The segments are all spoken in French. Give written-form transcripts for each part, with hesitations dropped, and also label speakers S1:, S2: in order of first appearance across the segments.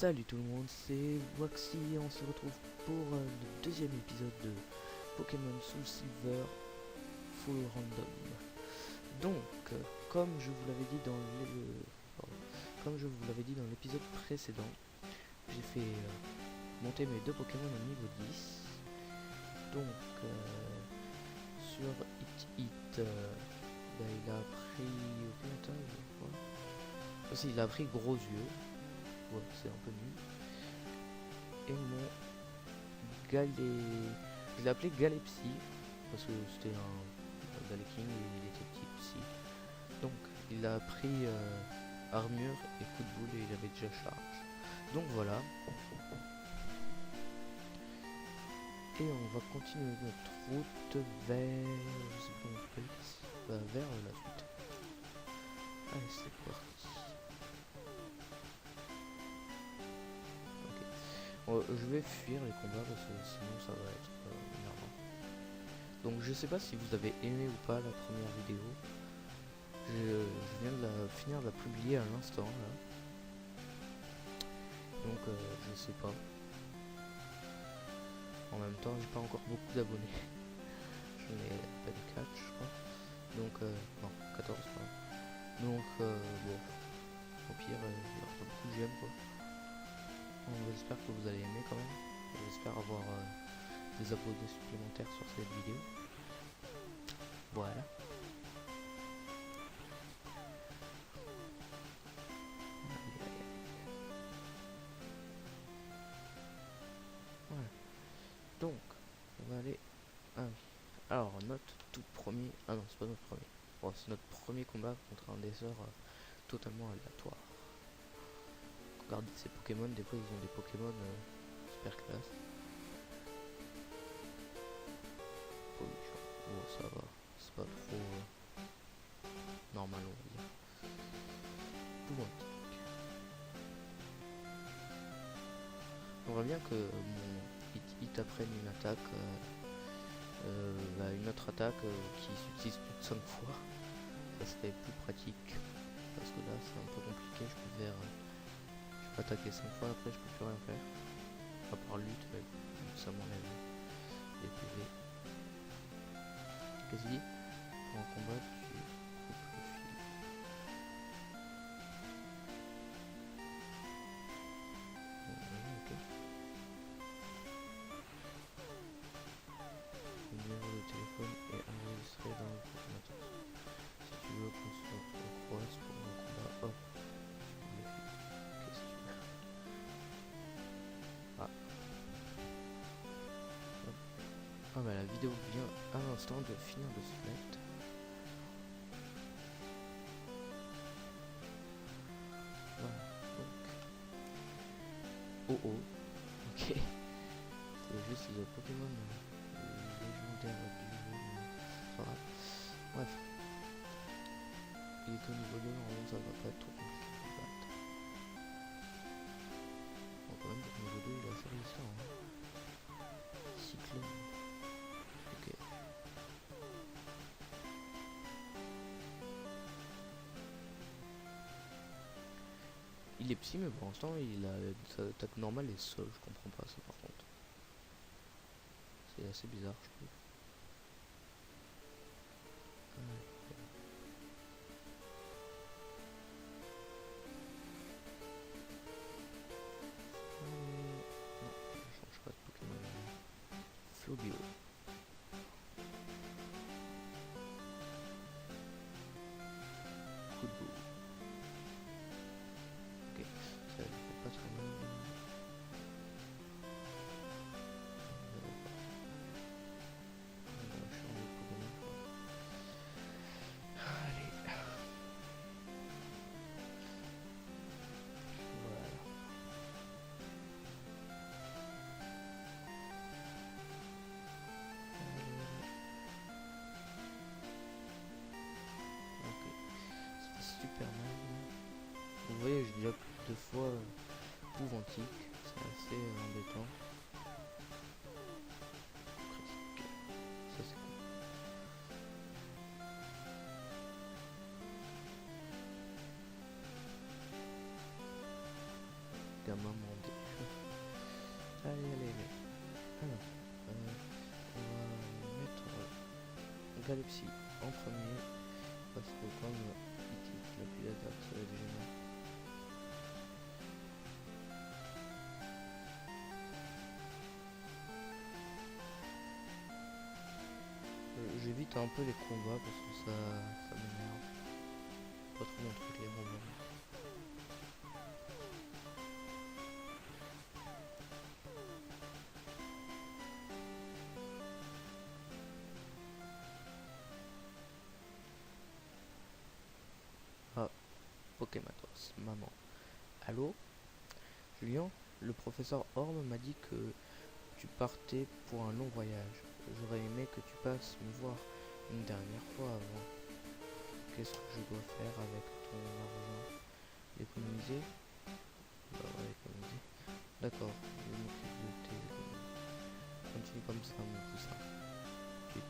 S1: Salut tout le monde, c'est Waxy et on se retrouve pour le deuxième épisode de Pokémon Soul Silver Full Random. Donc, comme je vous l'avais dit dans l'épisode précédent, j'ai fait monter mes deux Pokémon au niveau 10. Donc, sur il a pris aucun temps, je crois. Aussi, il a pris gros yeux. Ouais, c'est un peu nul. Et mon je l'ai appelé Galepsy parce que c'était un Galeking et il était petit psy. Donc il a pris armure et coup de boule et il avait déjà charge. Donc voilà. Et on va continuer notre route vers vers la suite. Allez, c'est parti. Je vais fuir les combats parce que sinon ça va être énervant. Donc je sais pas si vous avez aimé ou pas la première vidéo. Je viens de finir de la publier à l'instant là. Donc je sais pas. En même temps j'ai pas encore beaucoup d'abonnés. J'en ai pas de 4 je crois. Donc non 14 pas. Donc bon. Au pire il y aura pas beaucoup de j'aime quoi. J'espère que vous allez aimer quand même. J'espère avoir des abonnés supplémentaires sur cette vidéo. Voilà. Voilà. Donc, on va aller... Ah oui. Alors, notre tout premier... Ah non, c'est pas notre premier. Bon, c'est notre premier combat contre un des sorts totalement aléatoire. Regardez ces Pokémon, des fois ils ont des Pokémon super classe. Bon, ça va. C'est pas trop normal, on va dire. On voit bien que il t'apprenne une attaque, une autre attaque qui s'utilise plus de 5 fois. Ça serait plus pratique. Parce que là c'est un peu compliqué, je peux attaquer 5 fois, après je peux plus rien faire. À part lutte, mais ça m'enlève des PV. Qu'est-ce qu'il dit? Pour un combat, tu coupes le fil. Ok. Le numéro de téléphone est enregistré dans le ordinateur. Si tu veux qu'on se croise pour un combat, hop. Qu'est-ce que tu veux? Ah bah la vidéo vient à l'instant de finir de se mettre. Voilà, donc. Oh, ok. C'est juste le Pokémon légendaire du jeu, mais bref. Il est au niveau 2, normalement ça va pas être trop compliqué de battre. Bon, quand même, au niveau 2 il est assez résistant. Cyclone. Ok. Il est psy, mais pour l'instant, sa attaque normale est seule. Je comprends pas ça par contre. C'est assez bizarre, je trouve. Non, je change pas de Pokémon. Flobio. Coup de boule. Ok, ça fait pas très mal. Allez. Voilà. Ok. C'était super mal. Vous voyez, j'ai déjà deux fois Pouvantique. C'est assez embêtant. Critique. Ça c'est cool. gamin mandé. Allez, allez, allez. Alors, on va mettre Galupsi en premier. Parce que comme il a plus d'attaque, ça va être gênant. J'évite un peu les combats parce que ça m'énerve. Pas trop mon truc les romans. Ah, Pokématos, maman. Allô, Julien? Le professeur Orme m'a dit que tu partais pour un long voyage. J'aurais aimé que tu passes me voir une dernière fois avant. Qu'est-ce que je dois faire avec ton argent? Économiser? Bah ouais, économiser. D'accord, je m'occupe de tes économies. Continue comme ça, mon poussin. Chut.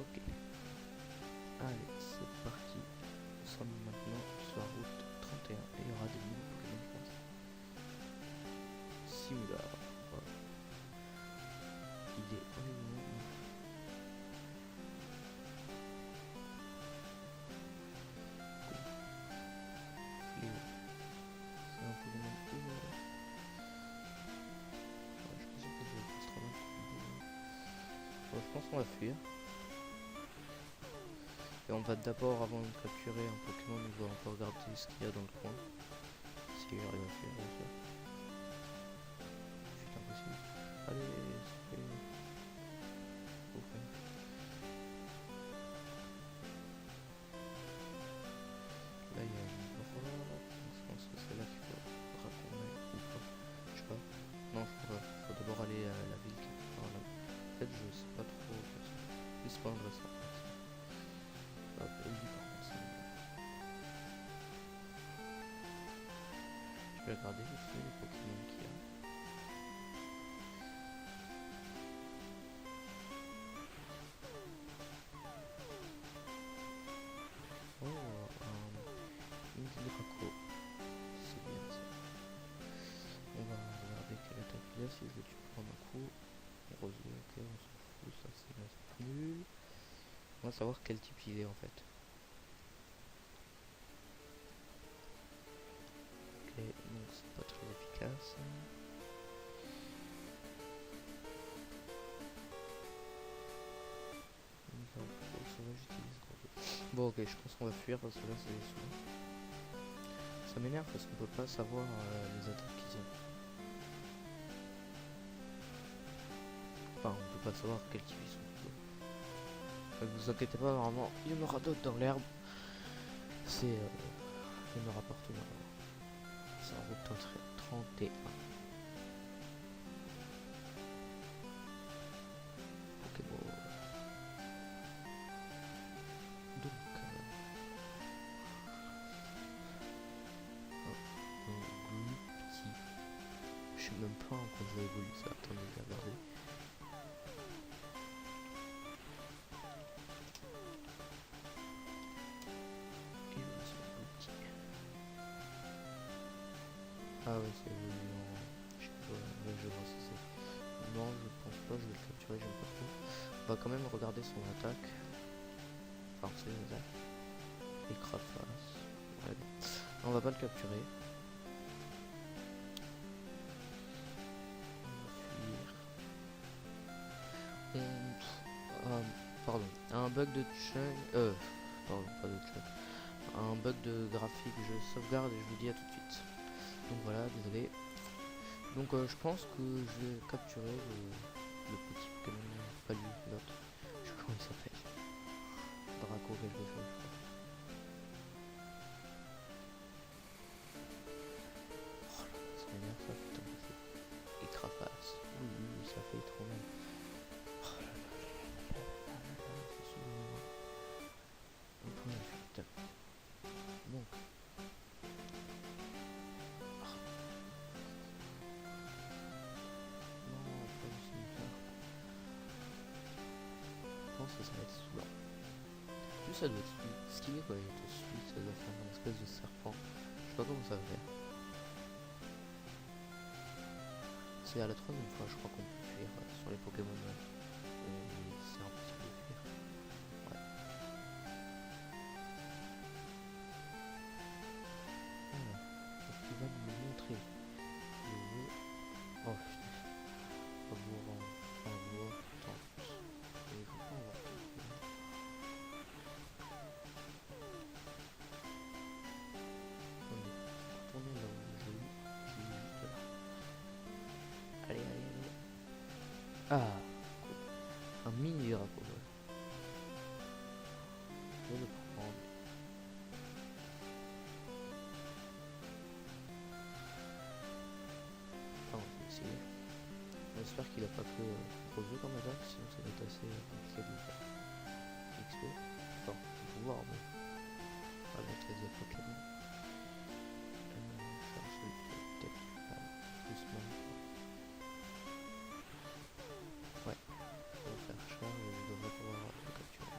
S1: Ok. Allez, c'est parti. Nous sommes maintenant sur la route 31 et il y aura des nouveaux Pokémon, je pense. Simula. Voilà. Il est horriblement. Léo. C'est un Pokémon ignoré. Ouais, je suis sûr que je vais extrêmement compliqué. Bon, je pense qu'on va fuir. Et on va d'abord, avant de capturer un Pokémon, on va un peu regarder ce qu'il y a dans le coin. Si j'arrive à fuir, bien sûr. C'est impossible. Allez, c'est fait. Ok. Là, il y a une grotte. Je pense que c'est là qu'il faut raccourrir ou pas. Je sais pas. Non, faut d'abord aller à la ville qui est par là. En fait, je sais pas trop. Il se prendrait ça. Hop, et lui, par contre, c'est mignon. Je vais regarder vite fait les Pokémon qu'il y a. Oh, un Draco. C'est bien ça. On va regarder quelle attaque il a, si je le tue pour un coup. Rosier, ok, on s'en fout, ça c'est nul. On va savoir quel type il est en fait. Ok, donc c'est pas très efficace. Bon ok, je pense qu'on va fuir parce que là c'est sous. Ça m'énerve parce qu'on peut pas savoir les attaques qu'ils ont. Enfin, on peut pas savoir quel type ils sont. Ne vous inquiétez pas, normalement il y en aura d'autres dans l'herbe. C'est... il y en aura partout normalement. C'est en route 31. Ok, bon. Donc... petit. Je sais même pas en quoi ça évolue ça. Attendez, je vais regarder. Ah ouais, c'est évolué en... Je sais pas, ouais, je vois ça c'est... Non, je pense pas, je vais le capturer, j'aime pas trop. On va quand même regarder son attaque. Enfin, c'est une attaque. Écrase. Ouais. On va pas le capturer. On va fuir. Pardon. Un bug de chun... pardon, pas de chun. Un bug de graphique, je sauvegarde et je vous dis à tout de suite. Donc voilà, désolé. Donc je pense que je vais capturer le petit Pokémon, pas lui, l'autre. Je sais pas comment il s'appelle. Draco quelque chose, je crois. Oh là, ça m'énerve ça, putain. Écrapace. Oui, ça fait trop mal. Oh là là là là là là là, c'est souvent... Un point de fuite. Donc... Que ça va être saoulant. Plus ça doit être stylé quoi, il te suit, ça doit faire une espèce de serpent. Je sais pas comment ça va faire. c'est à la troisième fois, je crois qu'on peut fuir sur les Pokémon. C'est impossible de fuir. Ouais. Alors, est-ce qu'il va nous montrer le jeu? Oh putain. On voit tant. Et il faut pas en voir tant. Attendez, tournez là où je l'ai juste là. Allez, allez, allez. Ah, cool. Un mini drapeau. Ouais. Je vais le prendre. Enfin, on va essayer. J'espère qu'il a pas que gros jeu comme attaque, sinon ça va être assez compliqué de le faire. XP. Enfin, pouvoir, mais pas mettre les Pokémon. Cherche peut-être doucement. Ouais, on va faire ça et je devrais pouvoir le capturer.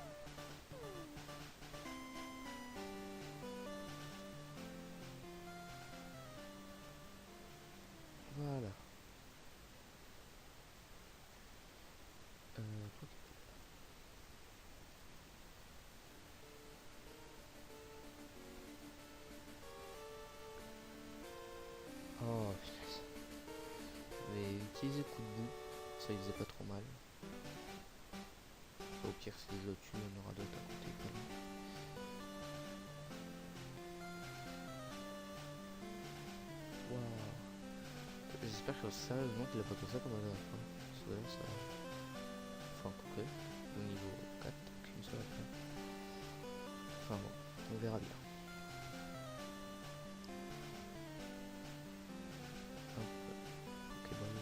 S1: Voilà. Oh putain. Je vais utiliser coup de boue, ça il faisait pas trop mal. Au pire si les autres tuent, il y en aura d'autres à côté quand même. Waouh. J'espère que sérieusement qu'il a pas fait ça comme la dernière fois. Parce que là ça... Enfin quoique, au niveau 4, qu'une seule attaque. Enfin bon, on verra bien. Pokéball.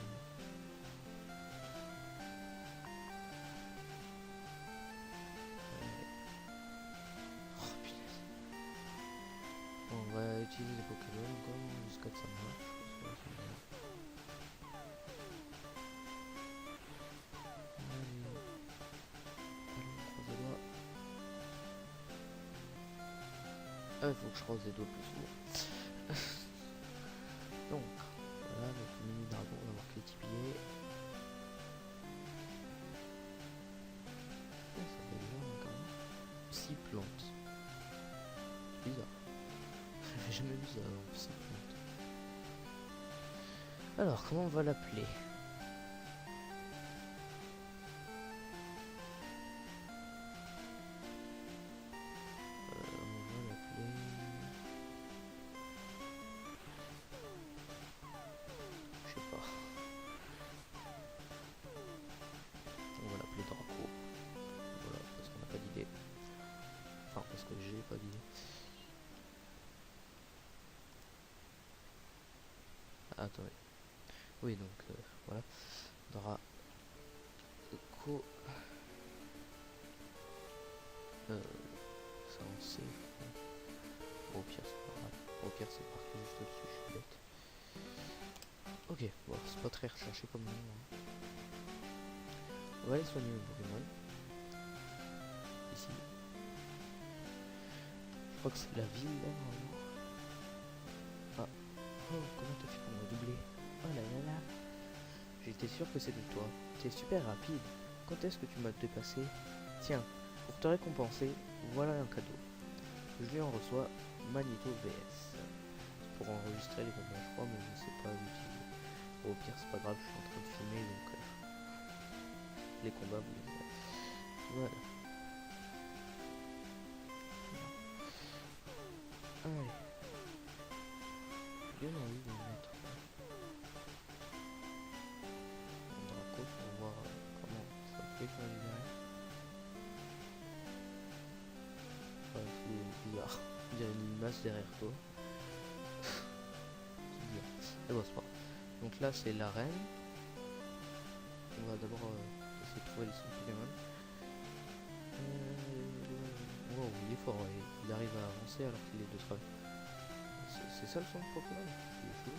S1: Oh punaise. Bon, on va utiliser les Pokéballs encore jusqu'à que ça marche. Parce que là, ça marche. Ah, il faut que je croise les doigts plus souvent. Donc, voilà notre mini dragon, on va voir quel type il est. Oh, ça fait déjà quand même. 6 plantes. C'est bizarre. J'avais jamais vu ça avant, 6 plantes. Alors, comment on va l'appeler? Parce que j'ai pas d'idée. Attendez. Oui, donc voilà. Draco. Ça on sait. Au pire, c'est pas grave. Au pire, c'est marqué juste au-dessus, je suis bête. Ok, bon, c'est pas très recherché comme nom. Hein. On va aller soigner le Pokémon. Ici. Je crois que c'est la ville là, normalement. Ah. Oh, comment t'as fait pour me doubler? Oh là là là. J'étais sûr que c'était toi. T'es super rapide. Quand est-ce que tu m'as dépassé? Tiens, pour te récompenser, voilà un cadeau. Je lui en reçois Magneto VS. Pour enregistrer les combats, je crois, mais je ne sais pas l'utiliser. Au pire, c'est pas grave, je suis en train de filmer, donc les combats, vous les verrez. Voilà. Allez. J'ai bien envie de le mettre en Draco pour voir comment ça fait quand il arrive. Enfin, c'est bizarre. Il y a une masse derrière toi. C'est bizarre. Et bon, c'est pas grave. Donc là, c'est l'arène. On va d'abord essayer de trouver les sons Pokémon. Wow, il est fort, ouais. Il arrive à avancer alors qu'il est de travers. C'est ça le son de Pokémon? Il est fou.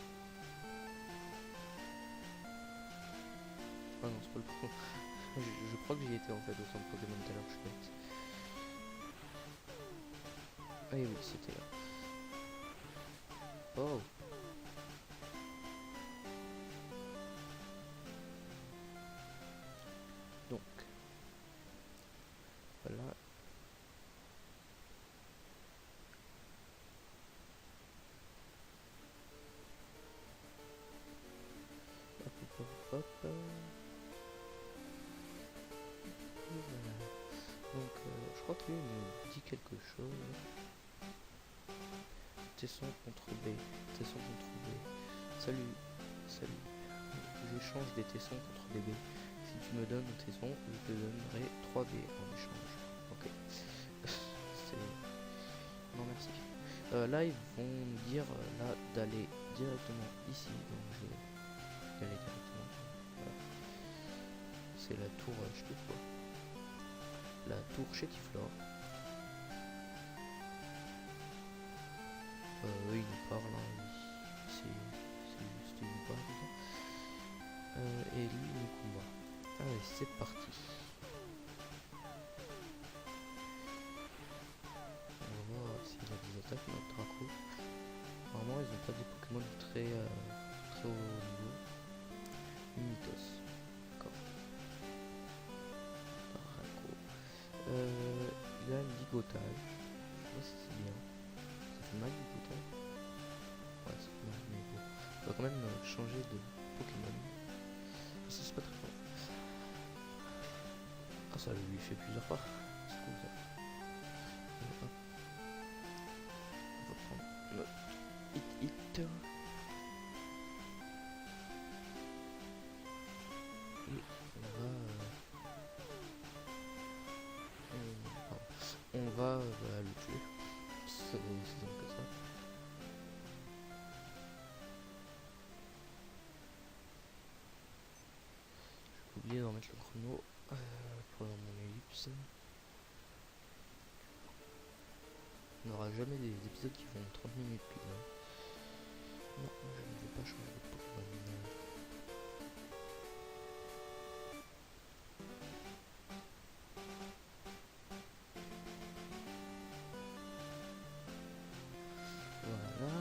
S1: Ah non, c'est pas le Pokémon. Je crois que j'y étais en fait au centre Pokémon tout à l'heure, je suis bête. Ah oui, c'était là. Oh. que il me dit quelque chose? Tesson contre B. Tesson contre B. Salut. Salut. J'échange des tessons contre des B. Si tu me donnes un tesson, je te donnerai 3 B en échange. Ok. C'est... Non merci. Là ils vont me dire là d'aller directement ici. Donc je vais y aller directement. Voilà. C'est la tour, je sais pas. La tour Chétiflore. Eux ils nous parlent, hein. C'est juste une barre. Et lui il nous combat. Allez, c'est parti. On va voir s'il a des attaques, notre Draco. Normalement ils ont pas des Pokémon très haut niveau. Mythos. D'accord. Draco. Il a une ligotage. Je sais pas si c'est bien. Ça fait mal ligotage. Ouais, ça fait mal, mais bon. On va quand même changer de Pokémon. Ça c'est pas très fort. Ah, ça lui fait plusieurs pas. C'est cool ça. Et hop. On va prendre notre hit. Et on va le tuer. C'est simple que ça. J'ai oublié d'en mettre le chrono pour mon ellipse. On n'aura jamais des épisodes qui font 30 minutes pile. Hein. Non, je ne vais pas changer de Pokémon. Voilà.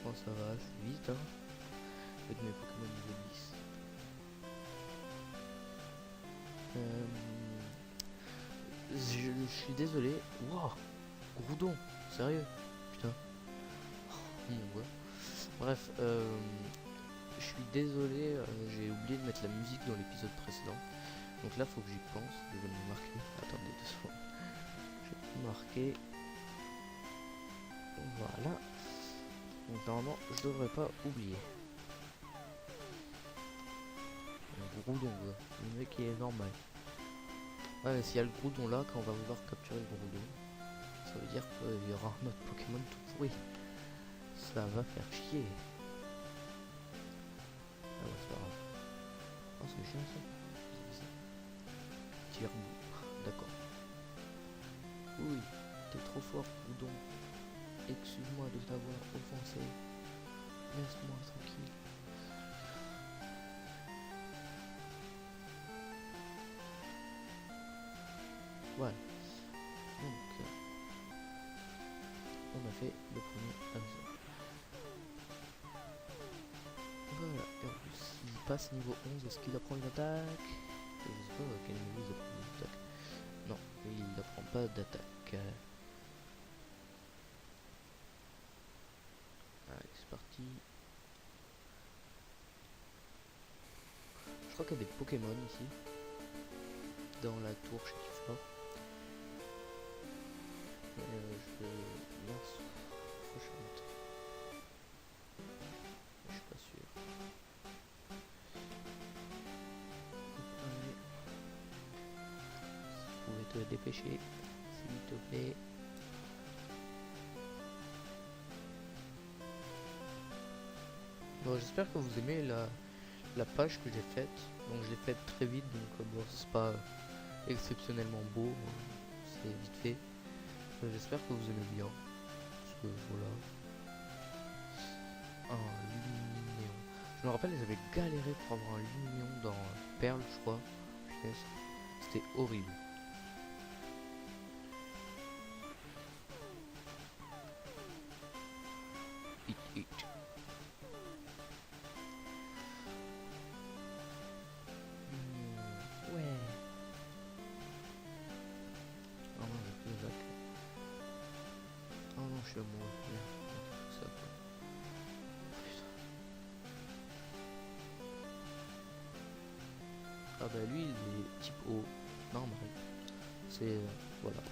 S1: Bon, ça va assez vite, hein, avec mes Pokémon niveau 10. Je suis désolé. Wow, Groudon, sérieux, putain. Oh, mon gars. Bref, je suis désolé, j'ai oublié de mettre la musique dans l'épisode précédent. Donc là, faut que j'y pense. Je vais me marquer. Attendez 2 secondes. Je vais marquer. Voilà. Donc normalement, je devrais pas oublier. Un Groudon, le mec il est normal. Ouais, s'il y a le Groudon là, quand on va vouloir capturer le Groudon, ça veut dire qu'il y aura un autre Pokémon tout pourri. Ça va faire chier. Ah ouais, c'est pas grave. Oh, c'est chiant ça. Tire-bout. D'accord. Oui, t'es trop fort, Groudon. Excuse-moi de t'avoir offensé. Laisse-moi tranquille. Voilà. Donc, on a fait le premier Hamza. Voilà. Et en plus, il passe niveau 11. Est-ce qu'il apprend une attaque? Je sais pas à quel niveau il apprend une attaque. Non, il n'apprend pas d'attaque. Allez, c'est parti. Je crois qu'il y a des Pokémon ici. Dans la tour Chétiflore. Je lance franchement. Je suis pas sûr. Allez. Si vous pouvez te dépêcher, s'il te plaît. Bon, j'espère que vous aimez la page que j'ai faite. Donc je l'ai faite très vite, donc bon, c'est pas exceptionnellement beau, c'est vite fait. J'espère que vous aimez bien. Parce que voilà. Un Luminéon. Je me rappelle, j'avais galéré pour avoir un Luminéon dans Perle, je crois. C'était horrible. Hit. Ouais. Oh non, j'ai plus de vac. Oh non, je suis amoureux. Merde, ça quoi. Ah bah lui il est type O, normal. C'est voilà.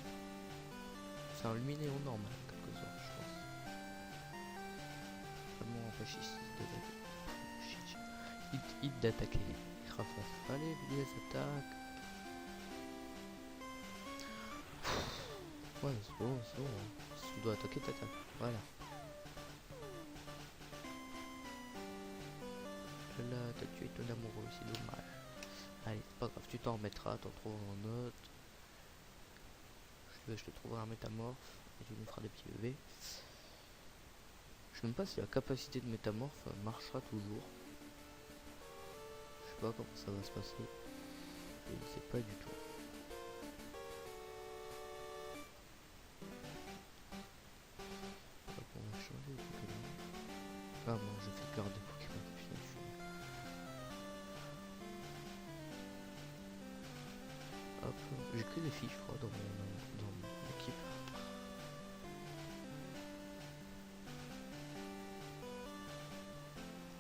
S1: C'est un luminéon normal, en quelque sorte, je pense. Vraiment hit d'attaquer. Rafasse. Allez, les attaques. Ouais, c'est bon, c'est bon. Hein. Si tu dois attaquer, t'attaques. Voilà. Là, t'as tué ton amoureux, c'est dommage. Allez, c'est pas grave, tu t'en remettras, t'en trouveras un autre. Je te trouverai un métamorphe et tu me feras des petits bébés. Je sais même pas si la capacité de métamorphe marchera toujours. Je sais pas comment ça va se passer. Je ne sais pas du tout. Donc on va changer de Pokémon. Ah non, je fais garder Pokémon. Hop, j'ai que des filles, je crois, dans mon équipe.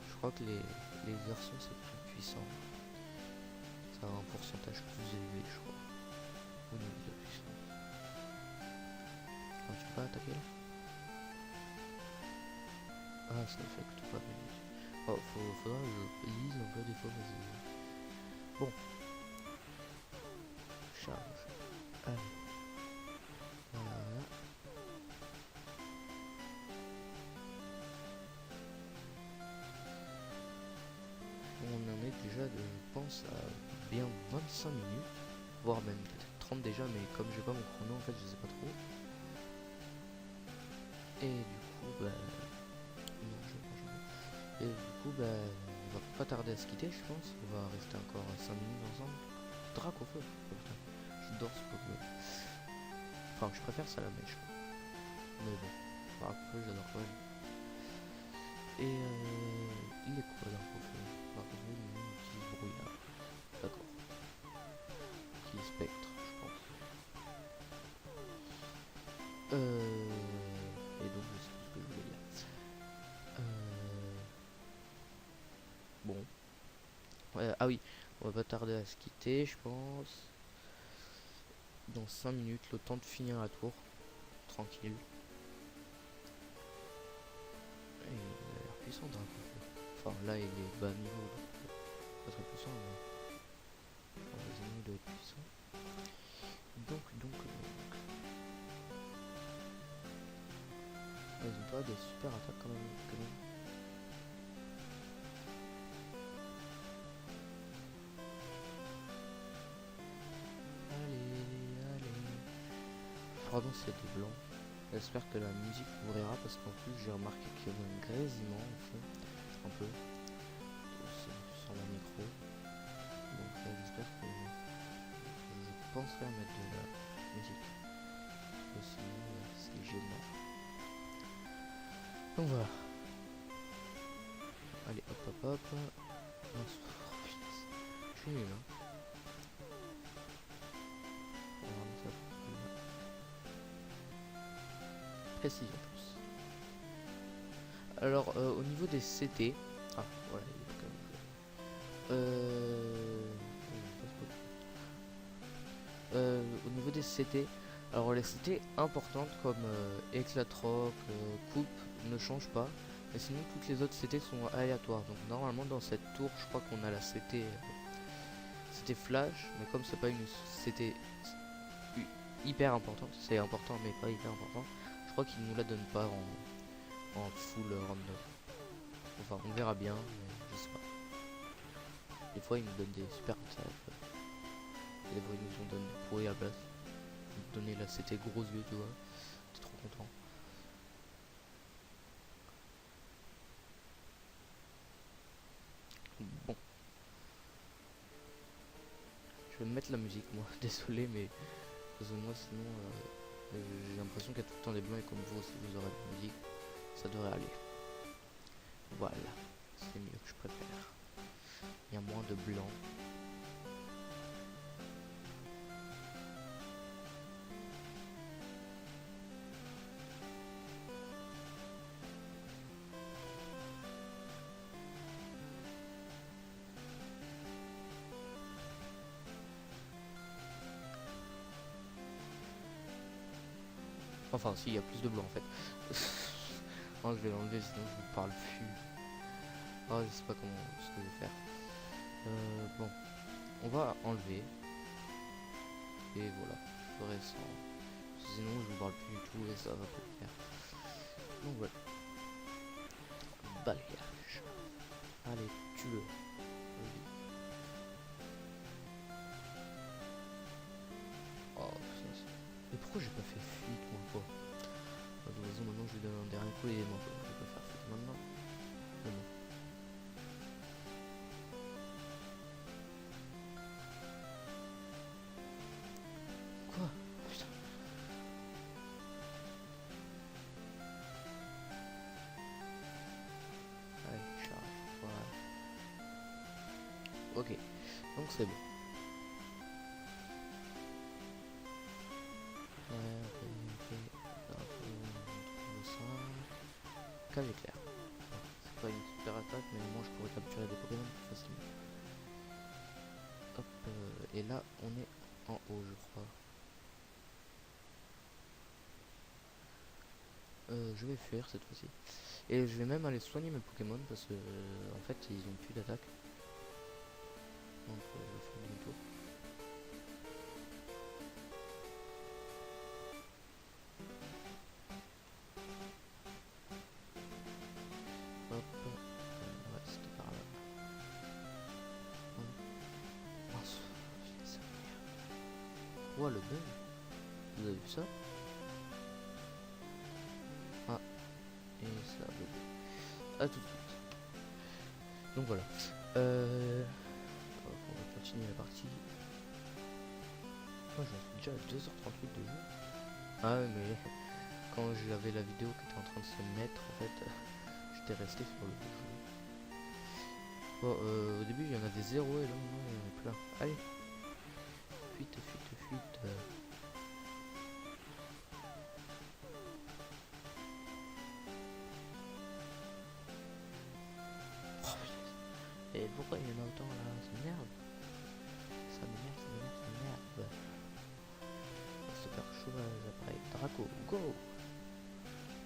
S1: Je crois que les garçons c'est plus puissant. Ça a un pourcentage plus élevé, je crois. Au niveau de la puissance. Ah, tu peux pas attaquer là? Ah, ça affecte pas mes... Oh, faudra que je lise un peu des fois, vas-y. Bon. Charge. Allez. Voilà. On en est déjà, je pense, à bien 25 minutes. Voire même peut-être 30 déjà, mais comme j'ai pas mon chrono, en fait, je sais pas trop. Et du coup, bah... Non, et du coup, bah... On va pas tarder à se quitter, je pense. On va rester encore 5 minutes ensemble. Drac au feu. Oh, putain. J'adore ce Pokémon. Enfin, je préfère ça à la mèche. Mais bon. Drac au feu, j'adore quand même. Et il est quoi Drac au feu? Drac au feu, il utilise brouillard. D'accord. Qui est spectre, je pense. Et donc, je sais plus ce que je voulais dire. Bon. Ah oui, on va pas tarder à se quitter, je pense. Dans 5 minutes, le temps de finir la tour. Tranquille. Et il a l'air puissant, Drac au feu. Enfin, là, il est bas niveau, donc pas très puissant, mais... Heureusement, il doit être puissant. Donc... Ils ont pas des super attaques quand même. Allez. Pardon s'il y a des blancs. J'espère que la musique ouvrira parce qu'en plus j'ai remarqué qu'il y avait un grésillement en fond. Un peu. Sur mon micro. Donc j'espère que je penserai à mettre de la musique. Parce que sinon c'est gênant. Donc voilà. Allez hop. Mince. Oh, je suis nul hein. Précision plus. Alors au niveau des CT. Ah voilà, au niveau des CT, alors les CT importantes comme Éclatroc, Coupe ne changent pas, mais sinon toutes les autres CT sont aléatoires. Donc normalement dans cette tour, je crois qu'on a la CT Flash, mais comme c'est pas une CT hyper importante, c'est important mais pas hyper important, je crois qu'ils nous la donnent pas en full random. Enfin on verra bien, mais je sais pas. Des fois ils nous donnent des super attaques. Des fois ils nous ont donné des pourris à la place. Ils nous donnaient la CT gros yeux, tu vois. T'es trop content. Bon. Je vais mettre la musique moi, désolé mais parce que moi sinon j'ai l'impression qu'il y a tout le temps des blancs et comme vous aussi vous aurez la musique, ça devrait aller. Voilà, c'est mieux que je préfère. Il y a moins de blanc. Enfin, si, il y a plus de blanc en fait. Non, je vais l'enlever sinon je vous parle plus. Oh, je sais pas comment ce que je vais faire. Bon, on va enlever. Et voilà, je ferai sans. Sinon, je vous parle plus du tout et ça va pas le faire. Donc voilà. Balayage. Allez, tue-le. Vas-y. Oh, putain. Mais pourquoi j'ai pas fait fuite moi quoi? De toute façon, maintenant je lui donne un dernier coup et moi, je vais pas faire fuite maintenant. Mais bon. Quoi? Putain. Allez, charge. Voilà. Ok, donc c'est bon. Cage éclair. C'est pas une super attaque, mais au moins je pourrais capturer des Pokémon plus facilement. Hop, et là on est en haut, je crois. Je vais fuir cette fois-ci. Et je vais même aller soigner mes Pokémon parce que en fait ils ont plus d'attaque. Donc je vais faire demi-tour. Hop, ouais, c'était par là. Mince, j'ai laissé un. Oh le bug. Vous avez vu ça? Ah, et ça a bugué. A tout de suite. Donc voilà. On va continuer la partie. Moi j'en suis déjà à 2h38 de jeu. Ah ouais, mais quand j'avais la vidéo qui était en train de se mettre, en fait, j'étais resté sur le jeu. Bon, au début il y en avait 0 et là maintenant il y en a plein. Allez, fuite, fuite, fuite. Oh, et pourquoi il y en a autant là? Ça m'énerve. Ça m'énerve, ça m'énerve, ça m'énerve. Super chauffage, appareil. Draco, go!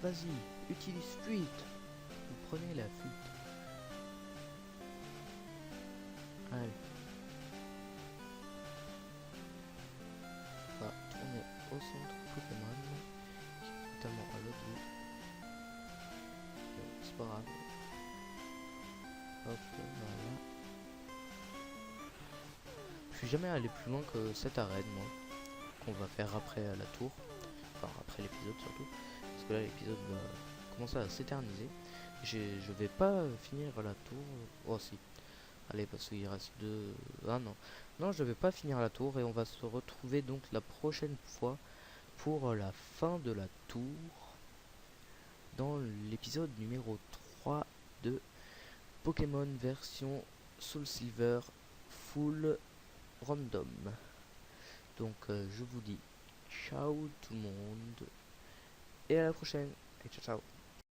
S1: Vas-y, utilise fuite. Vous prenez la fuite. Allez. On va tourner au centre Pokémon, notamment à l'autre bout. C'est pas grave. Hop, voilà. Je suis jamais allé plus loin que cette arène, moi. Qu'on va faire après la tour. Enfin, après l'épisode surtout. Parce que là, l'épisode va commencer à s'éterniser. Je vais pas finir la tour. Oh, si. Allez, parce qu'il reste deux. Ah non. Non, je vais pas finir la tour. Et on va se retrouver donc la prochaine fois pour la fin de la tour. Dans l'épisode numéro 3 de Pokémon version Soul Silver full random. Donc je vous dis ciao tout le monde et à la prochaine et ciao ciao.